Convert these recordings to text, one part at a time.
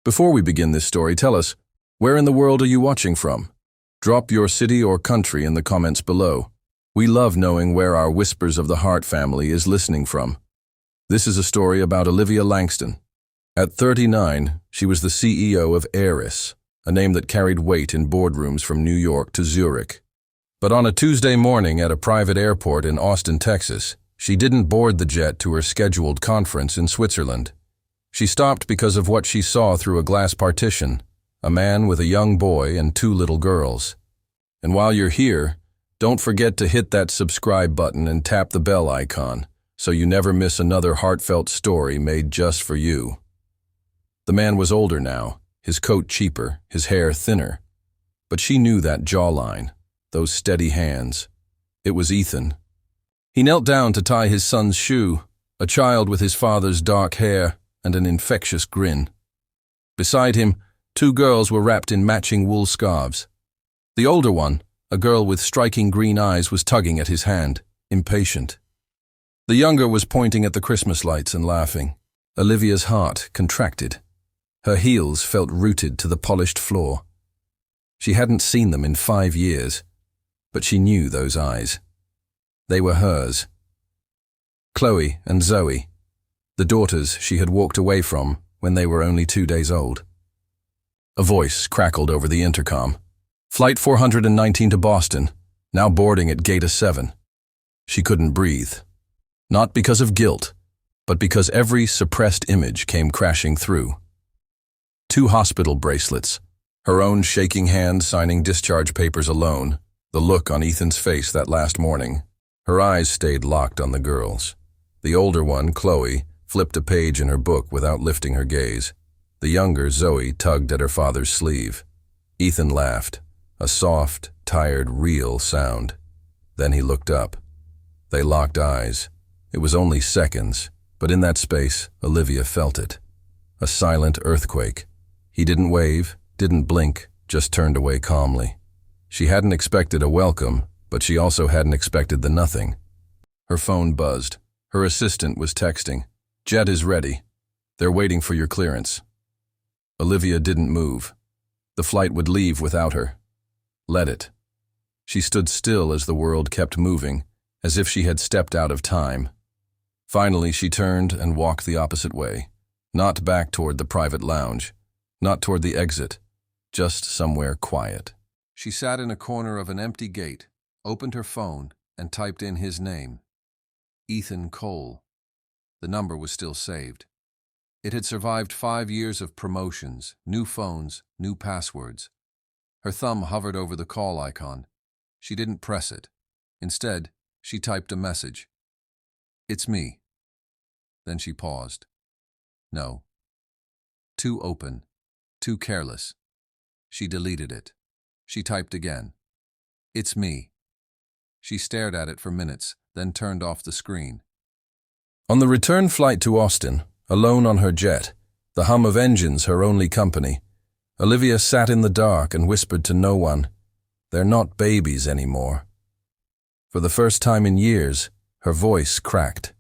Before we begin this story, tell us, where in the world are you watching from? Drop your city or country in the comments below. We love knowing where our Whispers of the Heart family is listening from. This is a story about Olivia Langston. At 39, she was the CEO of Eris, a name that carried weight in boardrooms from New York to Zurich. But on a Tuesday morning at a private airport in Austin, Texas, she didn't board the jet to her scheduled conference in Switzerland. She stopped because of what she saw through a glass partition, a man with a young boy and two little girls. And while you're here, don't forget to hit that subscribe button and tap the bell icon so you never miss another heartfelt story made just for you. The man was older now, his coat cheaper, his hair thinner. But she knew that jawline, those steady hands. It was Ethan. He knelt down to tie his son's shoe, a child with his father's dark hair and an infectious grin. Beside him, two girls were wrapped in matching wool scarves. The older one, a girl with striking green eyes, was tugging at his hand, impatient. The younger was pointing at the Christmas lights and laughing. Olivia's heart contracted. Her heels felt rooted to the polished floor. She hadn't seen them in 5 years, but she knew those eyes. They were hers. Chloe and Zoe, the daughters she had walked away from when they were only 2 days old. A voice crackled over the intercom. Flight 419 to Boston, now boarding at Gate A7. She couldn't breathe. Not because of guilt, but because every suppressed image came crashing through. 2 hospital bracelets, her own shaking hand signing discharge papers alone, the look on Ethan's face that last morning. Her eyes stayed locked on the girls. The older one, Chloe, flipped a page in her book without lifting her gaze. The younger, Zoe, tugged at her father's sleeve. Ethan laughed, a soft, tired, real sound. Then he looked up. They locked eyes. It was only seconds, but in that space, Olivia felt it. A silent earthquake. He didn't wave, didn't blink, just turned away calmly. She hadn't expected a welcome, but she also hadn't expected the nothing. Her phone buzzed. Her assistant was texting. "Jet is ready. They're waiting for your clearance." Olivia didn't move. The flight would leave without her. Let it. She stood still as the world kept moving, as if she had stepped out of time. Finally, she turned and walked the opposite way, not back toward the private lounge, not toward the exit, just somewhere quiet. She sat in a corner of an empty gate, opened her phone, and typed in his name. Ethan Cole. The number was still saved. It had survived 5 years of promotions, new phones, new passwords. Her thumb hovered over the call icon. She didn't press it. Instead, she typed a message. "It's me." Then she paused. No. Too open. Too careless. She deleted it. She typed again. "It's me." She stared at it for minutes, then turned off the screen. On the return flight to Austin, alone on her jet, the hum of engines her only company, Olivia sat in the dark and whispered to no one, "They're not babies anymore." For the first time in years, her voice cracked.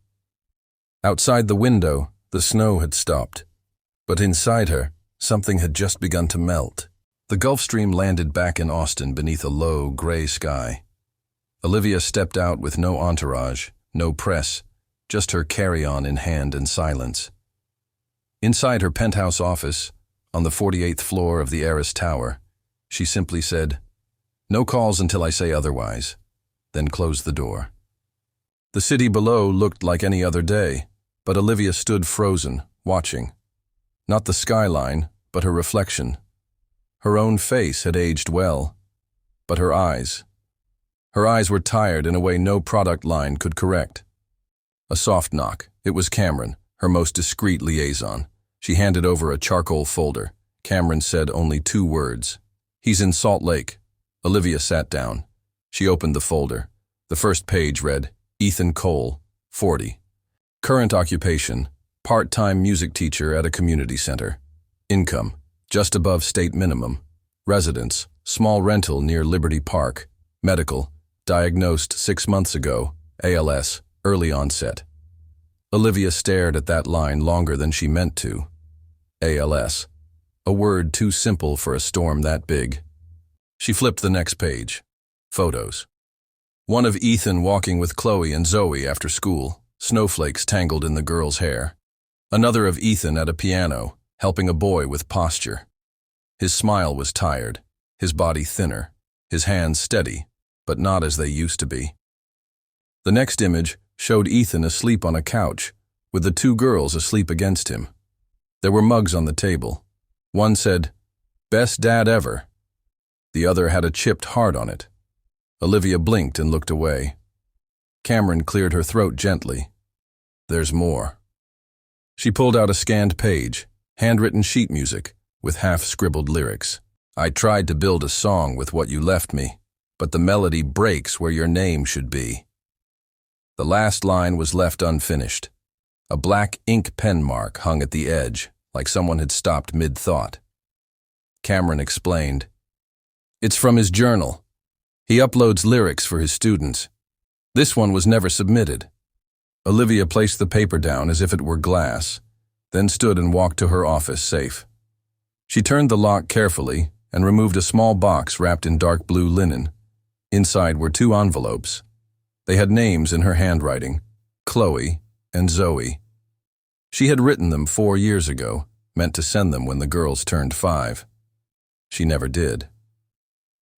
Outside the window, the snow had stopped. But inside her, something had just begun to melt. The Gulf Stream landed back in Austin beneath a low, gray sky. Olivia stepped out with no entourage, no press, just her carry-on in hand and silence. Inside her penthouse office, on the 48th floor of the Eris Tower, she simply said, "No calls until I say otherwise," then closed the door. The city below looked like any other day, but Olivia stood frozen, watching. Not the skyline, but her reflection. Her own face had aged well, but her eyes were tired in a way no product line could correct. A soft knock. It was Cameron, her most discreet liaison. She handed over a charcoal folder. Cameron said only 2 words. "He's in Salt Lake." Olivia sat down. She opened the folder. The first page read, Ethan Cole, 40. Current occupation, part-time music teacher at a community center. Income, just above state minimum. Residence, small rental near Liberty Park. Medical, diagnosed 6 months ago, ALS, early onset. Olivia stared at that line longer than she meant to. ALS. a word too simple for a storm that big. She flipped the next page. Photos. One of Ethan walking with Chloe and Zoe after school, snowflakes tangled in the girl's hair. Another of Ethan at a piano, helping a boy with posture. His smile was tired, his body thinner, his hands steady, but not as they used to be. The next image showed Ethan asleep on a couch, with the two girls asleep against him. There were mugs on the table. One said, "Best dad ever." The other had a chipped heart on it. Olivia blinked and looked away. Cameron cleared her throat gently. "There's more." She pulled out a scanned page, handwritten sheet music, with half-scribbled lyrics. "I tried to build a song with what you left me, but the melody breaks where your name should be." The last line was left unfinished. A black ink pen mark hung at the edge, like someone had stopped mid-thought. Cameron explained, "It's from his journal. He uploads lyrics for his students. This one was never submitted." Olivia placed the paper down as if it were glass, then stood and walked to her office safe. She turned the lock carefully and removed a small box wrapped in dark blue linen. Inside were two envelopes. They had names in her handwriting, Chloe and Zoe. She had written them 4 years ago, meant to send them when the girls turned 5. She never did.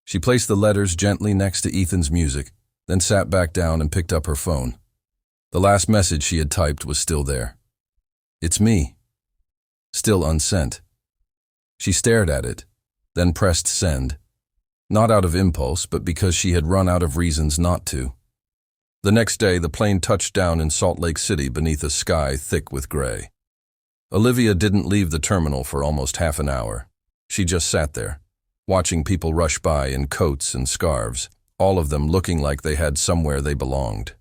She placed the letters gently next to Ethan's music, then sat back down and picked up her phone. The last message she had typed was still there. "It's me." Still unsent. She stared at it, then pressed send. Not out of impulse, but because she had run out of reasons not to. The next day, the plane touched down in Salt Lake City beneath a sky thick with gray. Olivia didn't leave the terminal for almost half an hour. She just sat there, watching people rush by in coats and scarves, all of them looking like they had somewhere they belonged.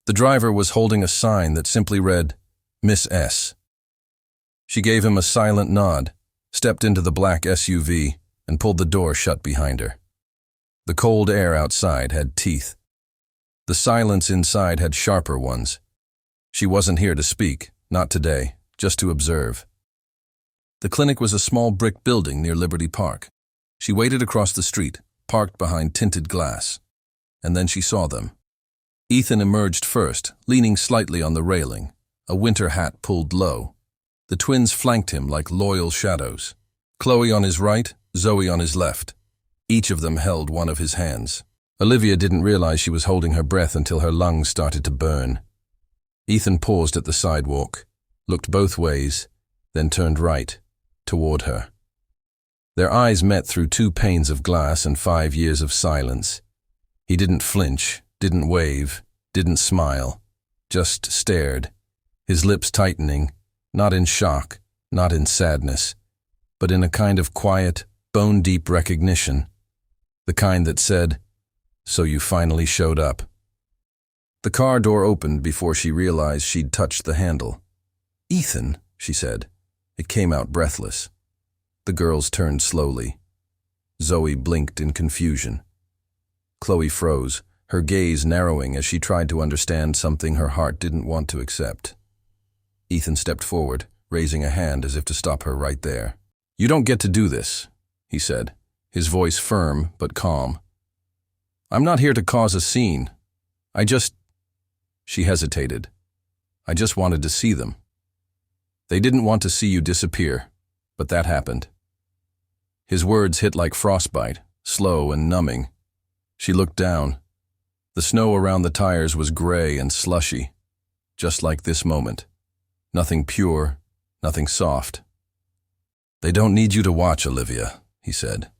The driver was holding a sign that simply read, "Miss S." She gave him a silent nod, stepped into the black SUV, and pulled the door shut behind her. The cold air outside had teeth. The silence inside had sharper ones. She wasn't here to speak, not today, just to observe. The clinic was a small brick building near Liberty Park. She waited across the street, parked behind tinted glass. And then she saw them. Ethan emerged first, leaning slightly on the railing, a winter hat pulled low. The twins flanked him like loyal shadows. Chloe on his right, Zoe on his left. Each of them held one of his hands. Olivia didn't realize she was holding her breath until her lungs started to burn. Ethan paused at the sidewalk, looked both ways, then turned right, toward her. Their eyes met through 2 panes of glass and 5 years of silence. He didn't flinch, didn't wave, didn't smile, just stared, his lips tightening, not in shock, not in sadness, but in a kind of quiet, bone-deep recognition, the kind that said, "So you finally showed up." The car door opened before she realized she'd touched the handle. "Ethan," she said. It came out breathless. The girls turned slowly. Zoe blinked in confusion. Chloe froze, her gaze narrowing as she tried to understand something her heart didn't want to accept. Ethan stepped forward, raising a hand as if to stop her right there. "You don't get to do this," he said, his voice firm but calm. "I'm not here to cause a scene. She hesitated. "I just wanted to see them." "They didn't want to see you disappear, but that happened." His words hit like frostbite, slow and numbing. She looked down. The snow around the tires was gray and slushy, just like this moment. Nothing pure, nothing soft. "They don't need you to watch, Olivia," he said.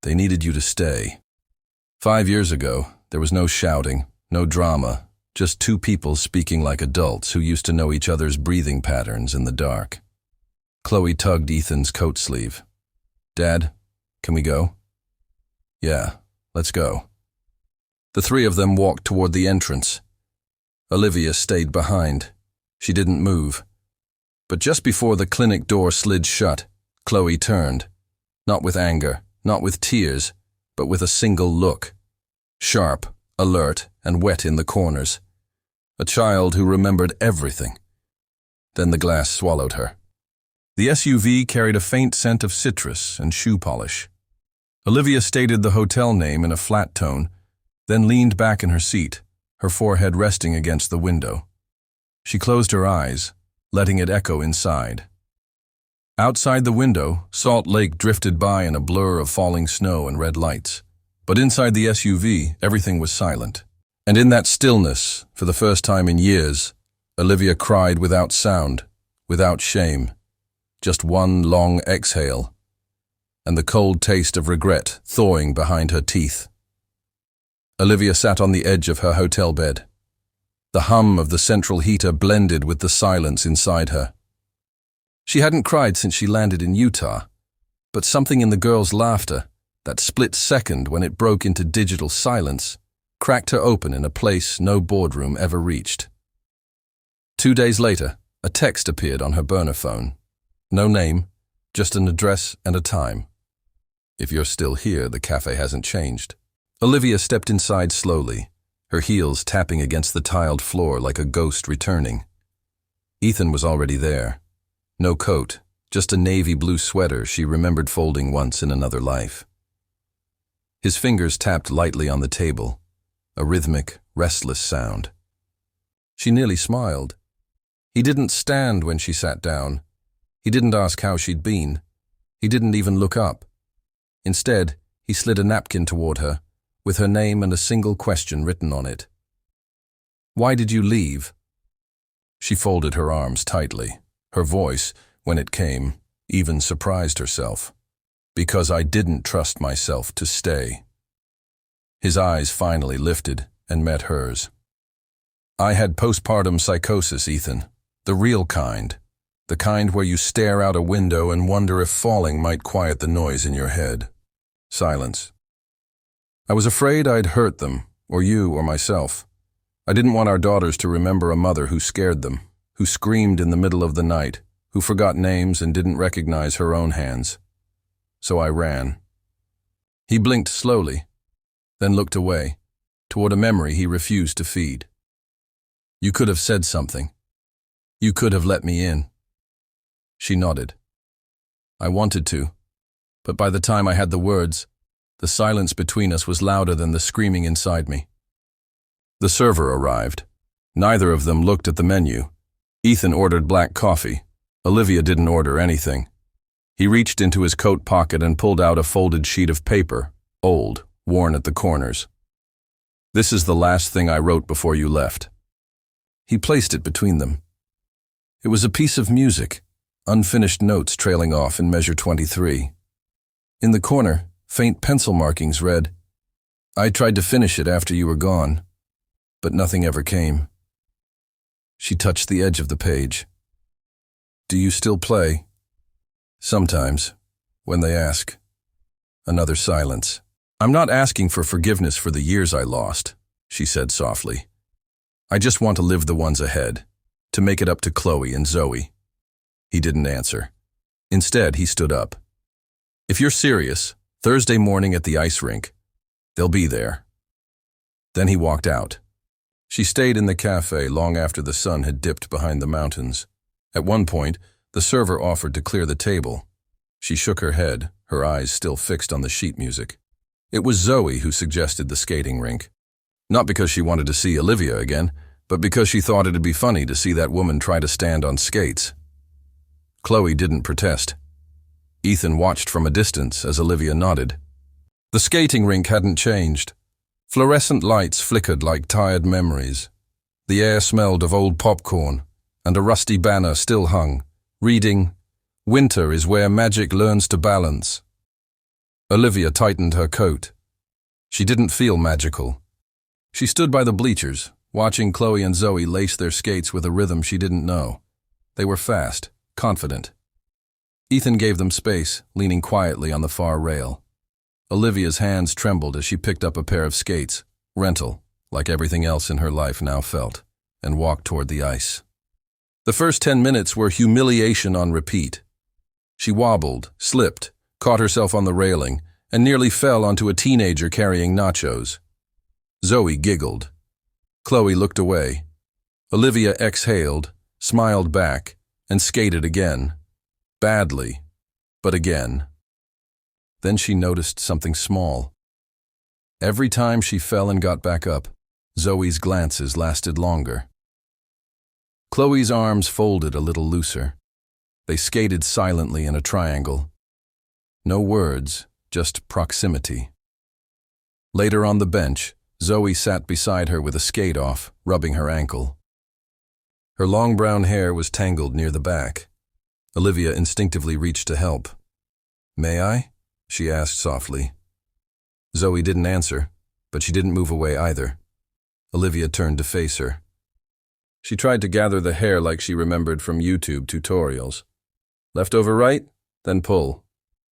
"They needed you to stay." 5 years ago, there was no shouting, no drama, just 2 people speaking like adults who used to know each other's breathing patterns in the dark. Chloe tugged Ethan's coat sleeve. "Dad, can we go?" "Yeah, let's go." The 3 of them walked toward the entrance. Olivia stayed behind. She didn't move. But just before the clinic door slid shut, Chloe turned. Not with anger, not with tears, but with a single look. Sharp, alert, and wet in the corners. A child who remembered everything. Then the glass swallowed her. The SUV carried a faint scent of citrus and shoe polish. Olivia stated the hotel name in a flat tone, then leaned back in her seat, her forehead resting against the window. She closed her eyes, letting it echo inside. Outside the window, Salt Lake drifted by in a blur of falling snow and red lights. But inside the SUV, everything was silent. And in that stillness, for the first time in years, Olivia cried without sound, without shame. Just one long exhale, and the cold taste of regret thawing behind her teeth. Olivia sat on the edge of her hotel bed. The hum of the central heater blended with the silence inside her. She hadn't cried since she landed in Utah, but something in the girl's laughter, that split second when it broke into digital silence, cracked her open in a place no boardroom ever reached. 2 days later, a text appeared on her burner phone. No name, just an address and a time. If you're still here, the cafe hasn't changed. Olivia stepped inside slowly, her heels tapping against the tiled floor like a ghost returning. Ethan was already there. No coat, just a navy blue sweater she remembered folding once in another life. His fingers tapped lightly on the table, a rhythmic, restless sound. She nearly smiled. He didn't stand when she sat down. He didn't ask how she'd been. He didn't even look up. Instead, he slid a napkin toward her, with her name and a single question written on it. "Why did you leave?" She folded her arms tightly. Her voice, when it came, even surprised herself. "Because I didn't trust myself to stay." His eyes finally lifted and met hers. "I had postpartum psychosis, Ethan. The real kind. The kind where you stare out a window and wonder if falling might quiet the noise in your head." Silence. "I was afraid I'd hurt them, or you, or myself. I didn't want our daughters to remember a mother who scared them, who screamed in the middle of the night, who forgot names and didn't recognize her own hands. So I ran." He blinked slowly, then looked away, toward a memory he refused to feed. "You could have said something. You could have let me in." She nodded. "I wanted to, but by the time I had the words, the silence between us was louder than the screaming inside me." The server arrived. Neither of them looked at the menu. Ethan ordered black coffee. Olivia didn't order anything. He reached into his coat pocket and pulled out a folded sheet of paper, old, worn at the corners. "This is the last thing I wrote before you left." He placed it between them. It was a piece of music, unfinished notes trailing off in measure 23. In the corner, faint pencil markings read, "I tried to finish it after you were gone, but nothing ever came." She touched the edge of the page. "Do you still play?" "Sometimes, when they ask." Another silence. "I'm not asking for forgiveness for the years I lost," she said softly. "I just want to live the ones ahead, to make it up to Chloe and Zoe." He didn't answer. Instead, he stood up. "If you're serious, Thursday morning at the ice rink, they'll be there." Then he walked out. She stayed in the cafe long after the sun had dipped behind the mountains. At one point, the server offered to clear the table. She shook her head, her eyes still fixed on the sheet music. It was Zoe who suggested the skating rink. Not because she wanted to see Olivia again, but because she thought it'd be funny to see that woman try to stand on skates. Chloe didn't protest. Ethan watched from a distance as Olivia nodded. The skating rink hadn't changed. Fluorescent lights flickered like tired memories. The air smelled of old popcorn, and a rusty banner still hung, reading, "Winter is where magic learns to balance." Olivia tightened her coat. She didn't feel magical. She stood by the bleachers, watching Chloe and Zoe lace their skates with a rhythm she didn't know. They were fast, confident. Ethan gave them space, leaning quietly on the far rail. Olivia's hands trembled as she picked up a pair of skates, rental, like everything else in her life now felt, and walked toward the ice. The first 10 minutes were humiliation on repeat. She wobbled, slipped, caught herself on the railing, and nearly fell onto a teenager carrying nachos. Zoe giggled. Chloe looked away. Olivia exhaled, smiled back, and skated again. Badly, but again. Then she noticed something small. Every time she fell and got back up, Zoe's glances lasted longer. Chloe's arms folded a little looser. They skated silently in a triangle. No words, just proximity. Later on the bench, Zoe sat beside her with a skate off, rubbing her ankle. Her long brown hair was tangled near the back. Olivia instinctively reached to help. "May I?" she asked softly. Zoe didn't answer, but she didn't move away either. Olivia turned to face her. She tried to gather the hair like she remembered from YouTube tutorials. Left over right, then pull.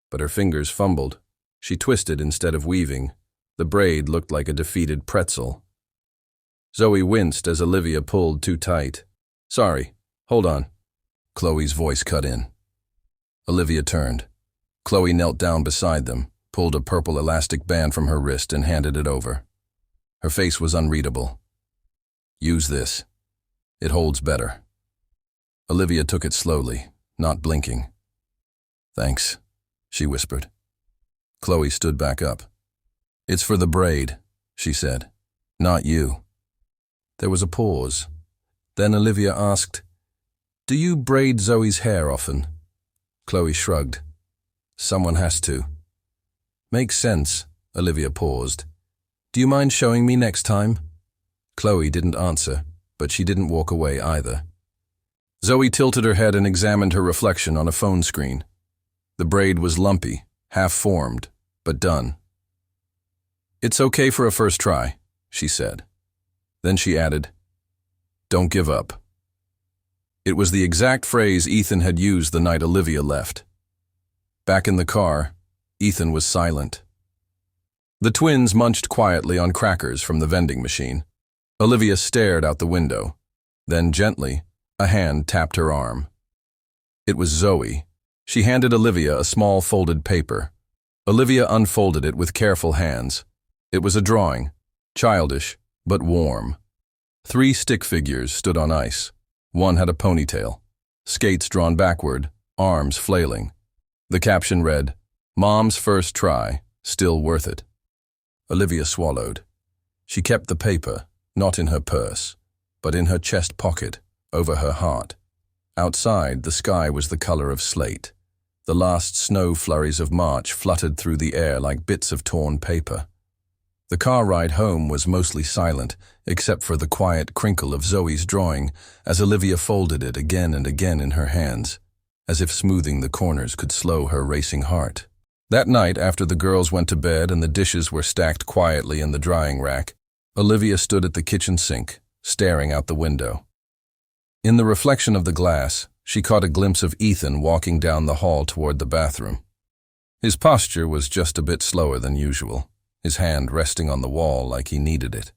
But her fingers fumbled. She twisted instead of weaving. The braid looked like a defeated pretzel. Zoe winced as Olivia pulled too tight. "Sorry, hold on." Chloe's voice cut in. Olivia turned. Chloe knelt down beside them, pulled a purple elastic band from her wrist and handed it over. Her face was unreadable. "Use this. It holds better." Olivia took it slowly, not blinking. "Thanks," she whispered. Chloe stood back up. "It's for the braid," she said. "Not you." There was a pause. Then Olivia asked, "Do you braid Zoe's hair often?" Chloe shrugged. "Someone has to." "Makes sense," Olivia paused. "Do you mind showing me next time?" Chloe didn't answer, but she didn't walk away either. Zoe tilted her head and examined her reflection on a phone screen. The braid was lumpy, half-formed, but done. "It's okay for a first try," she said. Then she added, "Don't give up." It was the exact phrase Ethan had used the night Olivia left. Back in the car, Ethan was silent. The twins munched quietly on crackers from the vending machine. Olivia stared out the window. Then gently, a hand tapped her arm. It was Zoe. She handed Olivia a small folded paper. Olivia unfolded it with careful hands. It was a drawing, childish, but warm. 3 stick figures stood on ice. One had a ponytail, skates drawn backward, arms flailing. The caption read, "Mom's first try, still worth it." Olivia swallowed. She kept the paper, not in her purse, but in her chest pocket, over her heart. Outside, the sky was the color of slate. The last snow flurries of March fluttered through the air like bits of torn paper. The car ride home was mostly silent, except for the quiet crinkle of Zoe's drawing as Olivia folded it again and again in her hands, as if smoothing the corners could slow her racing heart. That night, after the girls went to bed and the dishes were stacked quietly in the drying rack, Olivia stood at the kitchen sink, staring out the window. In the reflection of the glass, she caught a glimpse of Ethan walking down the hall toward the bathroom. His posture was just a bit slower than usual, his hand resting on the wall like he needed it.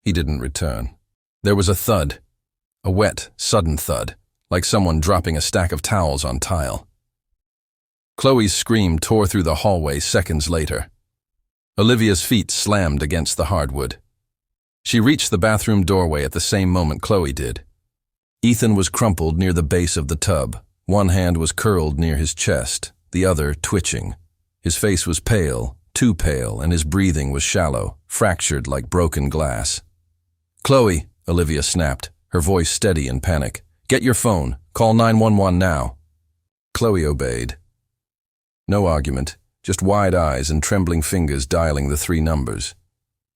He didn't return. There was a thud, a wet, sudden thud, like someone dropping a stack of towels on tile. Chloe's scream tore through the hallway seconds later. Olivia's feet slammed against the hardwood. She reached the bathroom doorway at the same moment Chloe did. Ethan was crumpled near the base of the tub. One hand was curled near his chest, the other twitching. His face was pale, too pale, and his breathing was shallow, fractured like broken glass. "Chloe," Olivia snapped, her voice steady in panic. "Get your phone. Call 911 now." Chloe obeyed. No argument, just wide eyes and trembling fingers dialing the 3 numbers.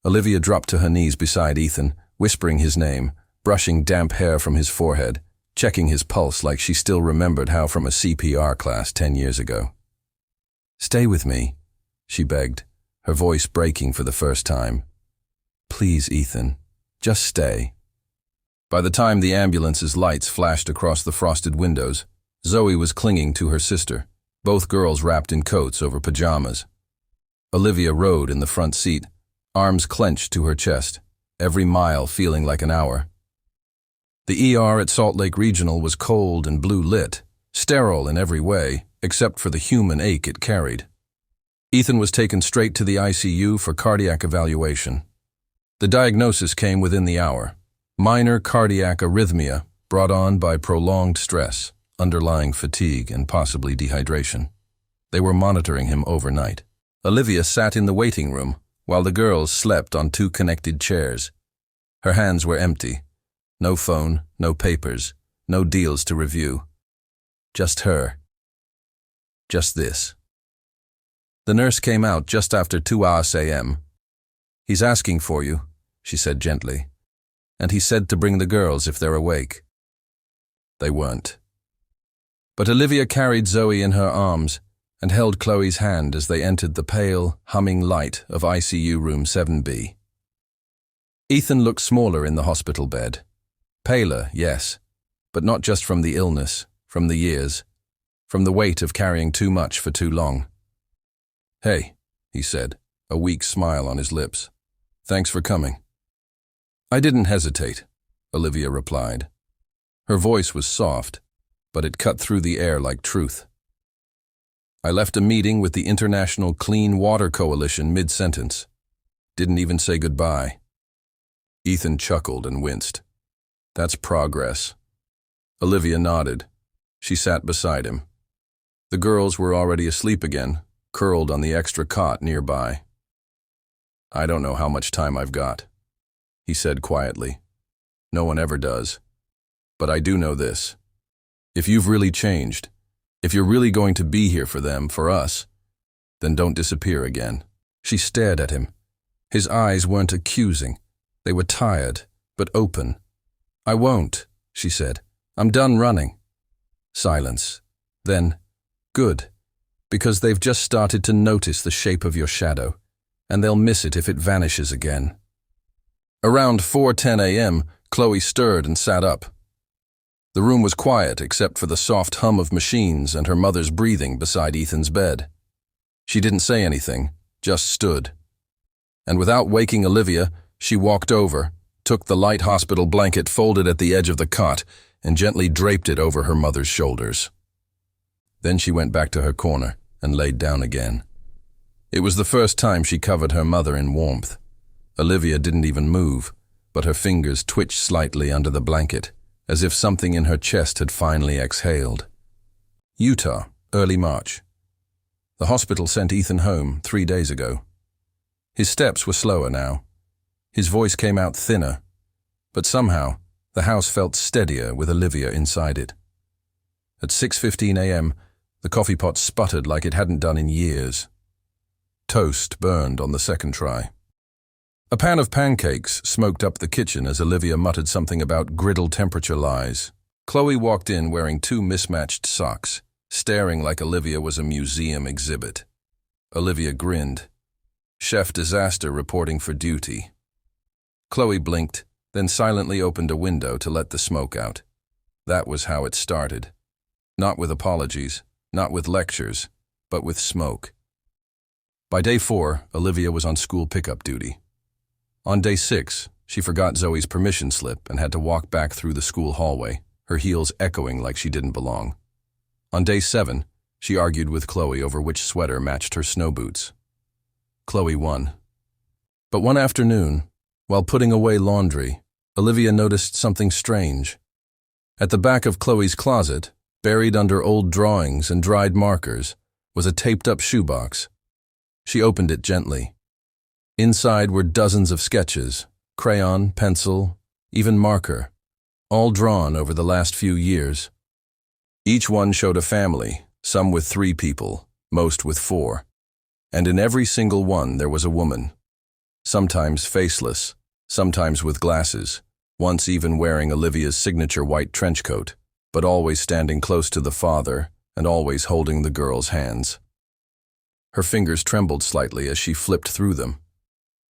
Olivia dropped to her knees beside Ethan, whispering his name, brushing damp hair from his forehead, checking his pulse like she still remembered how from a CPR class 10 years ago. "Stay with me," she begged, her voice breaking for the first time. "Please, Ethan, just stay." By the time the ambulance's lights flashed across the frosted windows, Zoe was clinging to her sister, both girls wrapped in coats over pajamas. Olivia rode in the front seat, arms clenched to her chest, every mile feeling like an hour. The ER at Salt Lake Regional was cold and blue-lit, sterile in every way, except for the human ache it carried. Ethan was taken straight to the ICU for cardiac evaluation. The diagnosis came within the hour: minor cardiac arrhythmia brought on by prolonged stress. underlying fatigue and possibly dehydration. They were monitoring him overnight. Olivia sat in the waiting room while the girls slept on 2 connected chairs. Her hands were empty. No phone, no papers, no deals to review. Just her. Just this. The nurse came out just after 2 a.m. "He's asking for you," she said gently. "And he said to bring the girls if they're awake." They weren't. But Olivia carried Zoe in her arms and held Chloe's hand as they entered the pale, humming light of ICU room 7B. Ethan looked smaller in the hospital bed. Paler, yes, but not just from the illness, from the years, from the weight of carrying too much for too long. "Hey," he said, a weak smile on his lips. "Thanks for coming." "I didn't hesitate," Olivia replied. Her voice was soft, but it cut through the air like truth. "I left a meeting with the International Clean Water Coalition mid-sentence. Didn't even say goodbye." Ethan chuckled and winced. "That's progress." Olivia nodded. She sat beside him. The girls were already asleep again, curled on the extra cot nearby. "I don't know how much time I've got," he said quietly. "No one ever does. But I do know this. If you've really changed, if you're really going to be here for them, for us, then don't disappear again." She stared at him. His eyes weren't accusing. They were tired, but open. "I won't," she said. "I'm done running." Silence. Then, "Good, because they've just started to notice the shape of your shadow, and they'll miss it if it vanishes again." Around 4:10 a.m., Chloe stirred and sat up. The room was quiet except for the soft hum of machines and her mother's breathing beside Ethan's bed. She didn't say anything, just stood. And without waking Olivia, she walked over, took the light hospital blanket folded at the edge of the cot, and gently draped it over her mother's shoulders. Then she went back to her corner and laid down again. It was the first time she covered her mother in warmth. Olivia didn't even move, but her fingers twitched slightly under the blanket, as if something in her chest had finally exhaled. Utah, early March. The hospital sent Ethan home 3 days ago. His steps were slower now. His voice came out thinner, but somehow the house felt steadier with Olivia inside it. At 6:15 a.m., the coffee pot sputtered like it hadn't done in years. Toast burned on the second try. A pan of pancakes smoked up the kitchen as Olivia muttered something about griddle temperature lies. Chloe walked in wearing 2 mismatched socks, staring like Olivia was a museum exhibit. Olivia grinned. Chef Disaster reporting for duty. Chloe blinked, then silently opened a window to let the smoke out. That was how it started. Not with apologies, not with lectures, but with smoke. By day 4, Olivia was on school pickup duty. On day 6, she forgot Zoe's permission slip and had to walk back through the school hallway, her heels echoing like she didn't belong. On day 7, she argued with Chloe over which sweater matched her snow boots. Chloe won. But one afternoon, while putting away laundry, Olivia noticed something strange. At the back of Chloe's closet, buried under old drawings and dried markers, was a taped-up shoebox. She opened it gently. Inside were dozens of sketches, crayon, pencil, even marker, all drawn over the last few years. Each one showed a family, some with 3 people, most with 4. And in every single one there was a woman. Sometimes faceless, sometimes with glasses, once even wearing Olivia's signature white trench coat, but always standing close to the father and always holding the girl's hands. Her fingers trembled slightly as she flipped through them.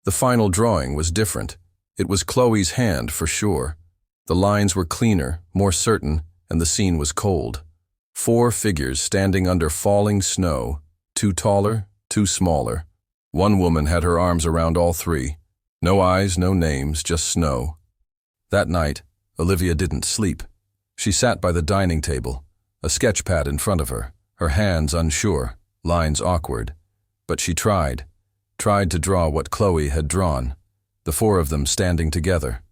The final drawing was different. It was Chloe's hand for sure. The lines were cleaner, more certain, and the scene was cold. 4 figures standing under falling snow, 2 taller, 2 smaller. One woman had her arms around all 3. No eyes, no names, just snow. That night, Olivia didn't sleep. She sat by the dining table, a sketch pad in front of her, her hands unsure, lines awkward. But she tried to draw what Chloe had drawn, the 4 of them standing together.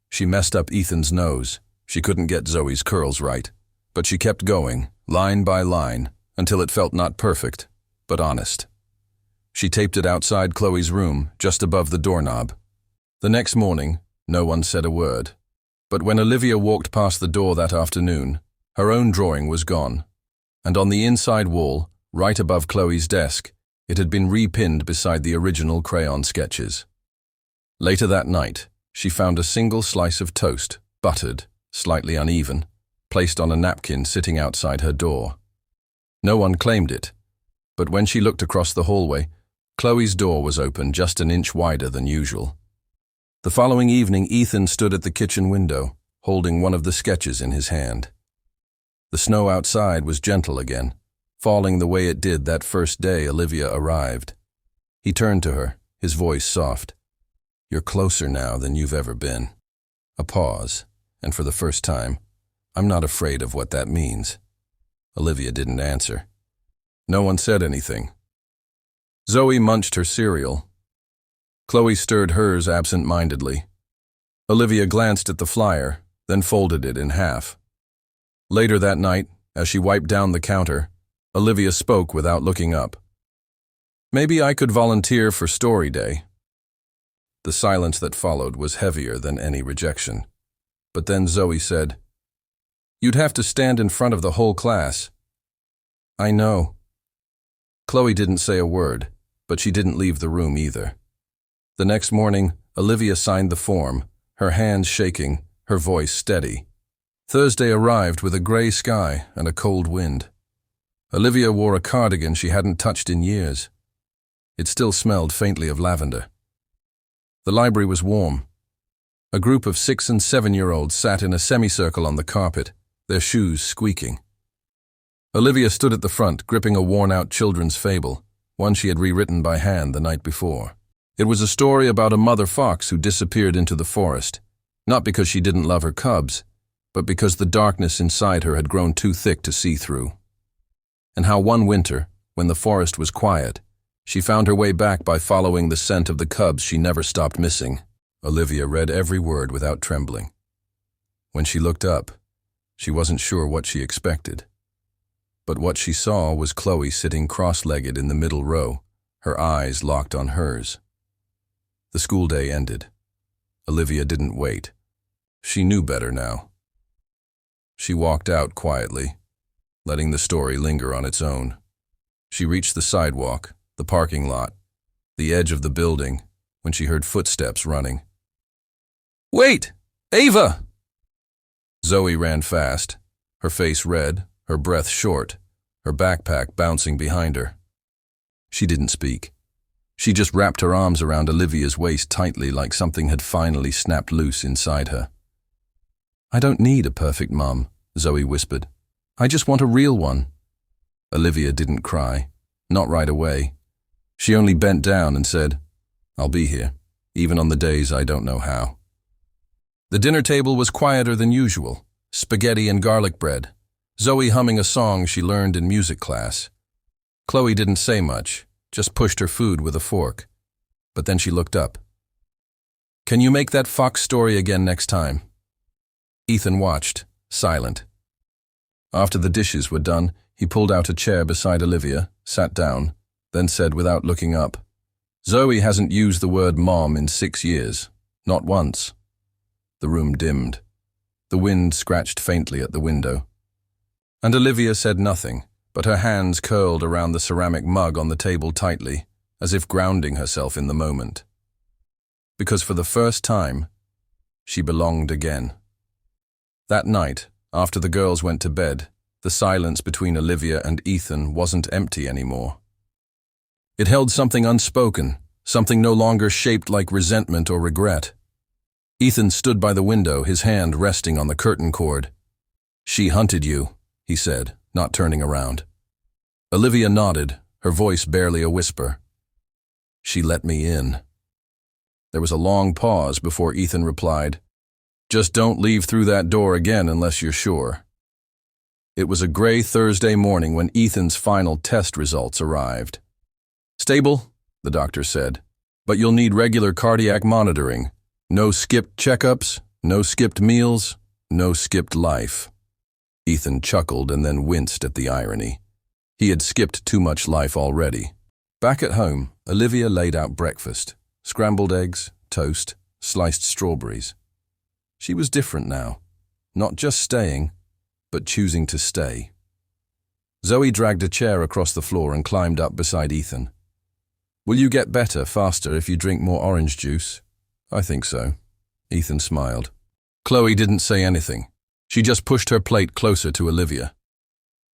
She messed up Ethan's nose. She couldn't get Zoe's curls right. But she kept going, line by line, until it felt not perfect, but honest. She taped it outside Chloe's room, just above the doorknob. The next morning, no one said a word. But when Olivia walked past the door that afternoon, her own drawing was gone. And on the inside wall, right above Chloe's desk, it had been repinned beside the original crayon sketches. Later that night, she found a single slice of toast, buttered, slightly uneven, placed on a napkin sitting outside her door. No one claimed it, but when she looked across the hallway, Chloe's door was open just an inch wider than usual. The following evening, Ethan stood at the kitchen window, holding one of the sketches in his hand. The snow outside was gentle again, falling the way it did that first day Olivia arrived. He turned to her, his voice soft. "You're closer now than you've ever been." A pause, and for the first time, "I'm not afraid of what that means." Olivia didn't answer. No one said anything. Zoe munched her cereal. Chloe stirred hers absent-mindedly. Olivia glanced at the flyer, then folded it in half. Later that night, as she wiped down the counter, Olivia spoke without looking up. "Maybe I could volunteer for story day." The silence that followed was heavier than any rejection. But then Zoe said, "You'd have to stand in front of the whole class." "I know." Chloe didn't say a word, but she didn't leave the room either. The next morning, Olivia signed the form, her hands shaking, her voice steady. Thursday arrived with a gray sky and a cold wind. Olivia wore a cardigan she hadn't touched in years. It still smelled faintly of lavender. The library was warm. A group of 6- and 7-year-olds sat in a semicircle on the carpet, their shoes squeaking. Olivia stood at the front, gripping a worn-out children's fable, one she had rewritten by hand the night before. It was a story about a mother fox who disappeared into the forest, not because she didn't love her cubs, but because the darkness inside her had grown too thick to see through. And how one winter, when the forest was quiet, she found her way back by following the scent of the cubs she never stopped missing. Olivia read every word without trembling. When she looked up, she wasn't sure what she expected. But what she saw was Chloe sitting cross-legged in the middle row, her eyes locked on hers. The school day ended. Olivia didn't wait. She knew better now. She walked out quietly, letting the story linger on its own. She reached the sidewalk, the parking lot, the edge of the building, when she heard footsteps running. "Wait! Ava!" Zoe ran fast, her face red, her breath short, her backpack bouncing behind her. She didn't speak. She just wrapped her arms around Olivia's waist tightly like something had finally snapped loose inside her. "I don't need a perfect mom," Zoe whispered. "I just want a real one." Olivia didn't cry, not right away. She only bent down and said, "I'll be here, even on the days I don't know how." The dinner table was quieter than usual, spaghetti and garlic bread, Zoe humming a song she learned in music class. Chloe didn't say much, just pushed her food with a fork. But then she looked up. "Can you make that fox story again next time?" Ethan watched, silent. After the dishes were done, he pulled out a chair beside Olivia, sat down, then said without looking up, "Zoe hasn't used the word mom in 6 years, not once." The room dimmed. The wind scratched faintly at the window. And Olivia said nothing, but her hands curled around the ceramic mug on the table tightly, as if grounding herself in the moment. Because for the first time, she belonged again. That night, after the girls went to bed, the silence between Olivia and Ethan wasn't empty anymore. It held something unspoken, something no longer shaped like resentment or regret. Ethan stood by the window, his hand resting on the curtain cord. "She hunted you," he said, not turning around. Olivia nodded, her voice barely a whisper. "She let me in." There was a long pause before Ethan replied, "Just don't leave through that door again unless you're sure." It was a gray Thursday morning when Ethan's final test results arrived. "Stable," the doctor said, "but you'll need regular cardiac monitoring. No skipped checkups, no skipped meals, no skipped life." Ethan chuckled and then winced at the irony. He had skipped too much life already. Back at home, Olivia laid out breakfast. Scrambled eggs, toast, sliced strawberries. She was different now. Not just staying, but choosing to stay. Zoe dragged a chair across the floor and climbed up beside Ethan. "Will you get better faster if you drink more orange juice?" "I think so." Ethan smiled. Chloe didn't say anything. She just pushed her plate closer to Olivia.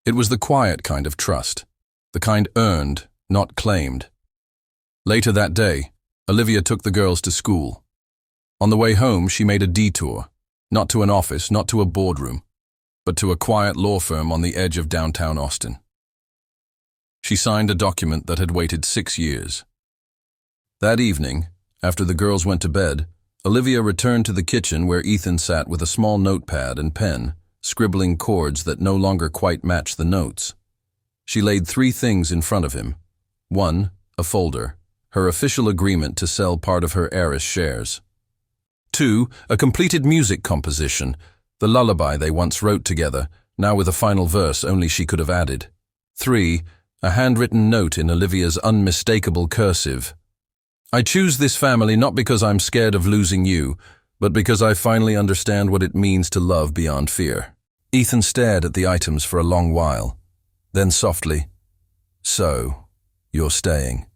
It was the quiet kind of trust, the kind earned, not claimed. Later that day, Olivia took the girls to school. On the way home, she made a detour, not to an office, not to a boardroom, but to a quiet law firm on the edge of downtown Austin. She signed a document that had waited 6 years. That evening, after the girls went to bed, Olivia returned to the kitchen where Ethan sat with a small notepad and pen, scribbling chords that no longer quite matched the notes. She laid 3 things in front of him. 1, a folder, her official agreement to sell part of her heiress shares. 2, a completed music composition, the lullaby they once wrote together, now with a final verse only she could have added. 3, a handwritten note in Olivia's unmistakable cursive. "I choose this family not because I'm scared of losing you, but because I finally understand what it means to love beyond fear." Ethan stared at the items for a long while. Then softly, "So, you're staying."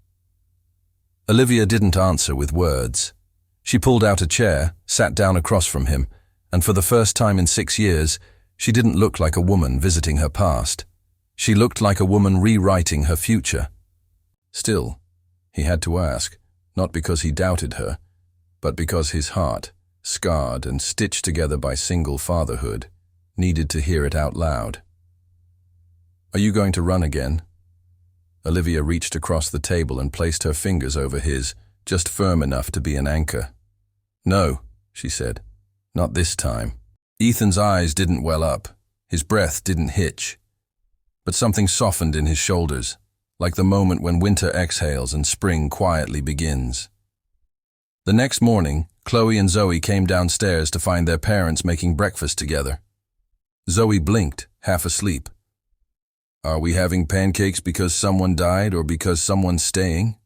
Olivia didn't answer with words. She pulled out a chair, sat down across from him, and for the first time in 6 years, she didn't look like a woman visiting her past. She looked like a woman rewriting her future. Still, he had to ask, not because he doubted her, but because his heart, scarred and stitched together by single fatherhood, needed to hear it out loud. "Are you going to run again?" Olivia reached across the table and placed her fingers over his, just firm enough to be an anchor. "No," she said. "Not this time." Ethan's eyes didn't well up. His breath didn't hitch. But something softened in his shoulders, like the moment when winter exhales and spring quietly begins. The next morning, Chloe and Zoe came downstairs to find their parents making breakfast together. Zoe blinked, half asleep. "Are we having pancakes because someone died or because someone's staying?"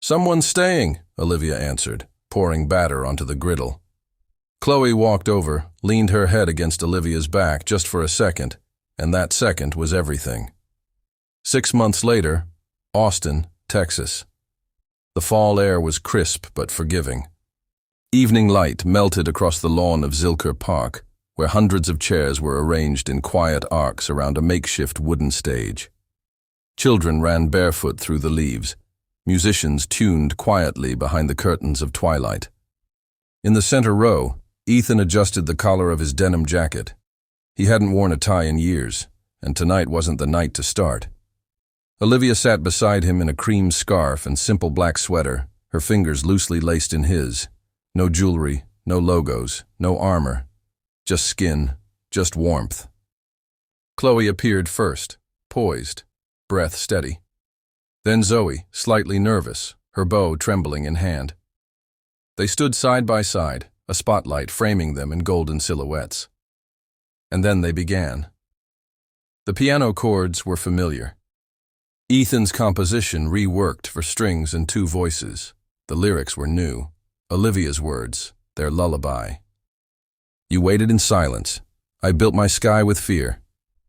"Someone's staying," Olivia answered, pouring batter onto the griddle. Chloe walked over, leaned her head against Olivia's back just for a second, and that second was everything. 6 months later, Austin, Texas. The fall air was crisp but forgiving. Evening light melted across the lawn of Zilker Park, where hundreds of chairs were arranged in quiet arcs around a makeshift wooden stage. Children ran barefoot through the leaves. Musicians tuned quietly behind the curtains of twilight. In the center row, Ethan adjusted the collar of his denim jacket. He hadn't worn a tie in years, and tonight wasn't the night to start. Olivia sat beside him in a cream scarf and simple black sweater, her fingers loosely laced in his. No jewelry, no logos, no armor. Just skin, just warmth. Chloe appeared first, poised, breath steady. Then Zoe, slightly nervous, her bow trembling in hand. They stood side by side, a spotlight framing them in golden silhouettes. And then they began. The piano chords were familiar. Ethan's composition reworked for strings and 2 voices. The lyrics were new. Olivia's words, their lullaby. "You waited in silence. I built my sky with fear.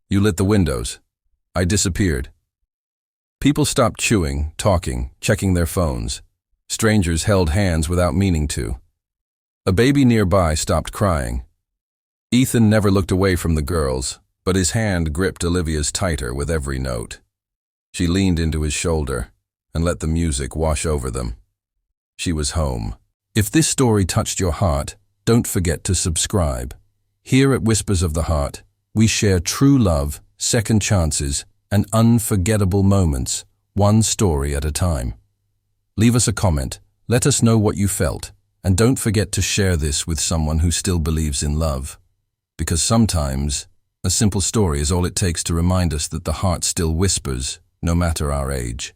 You lit the windows. I disappeared." People stopped chewing, talking, checking their phones. Strangers held hands without meaning to. A baby nearby stopped crying. Ethan never looked away from the girls, but his hand gripped Olivia's tighter with every note. She leaned into his shoulder and let the music wash over them. She was home. If this story touched your heart, don't forget to subscribe. Here at Whispers of the Heart, we share true love, second chances, and unforgettable moments, one story at a time. Leave us a comment, let us know what you felt, and don't forget to share this with someone who still believes in love. Because sometimes, a simple story is all it takes to remind us that the heart still whispers, no matter our age.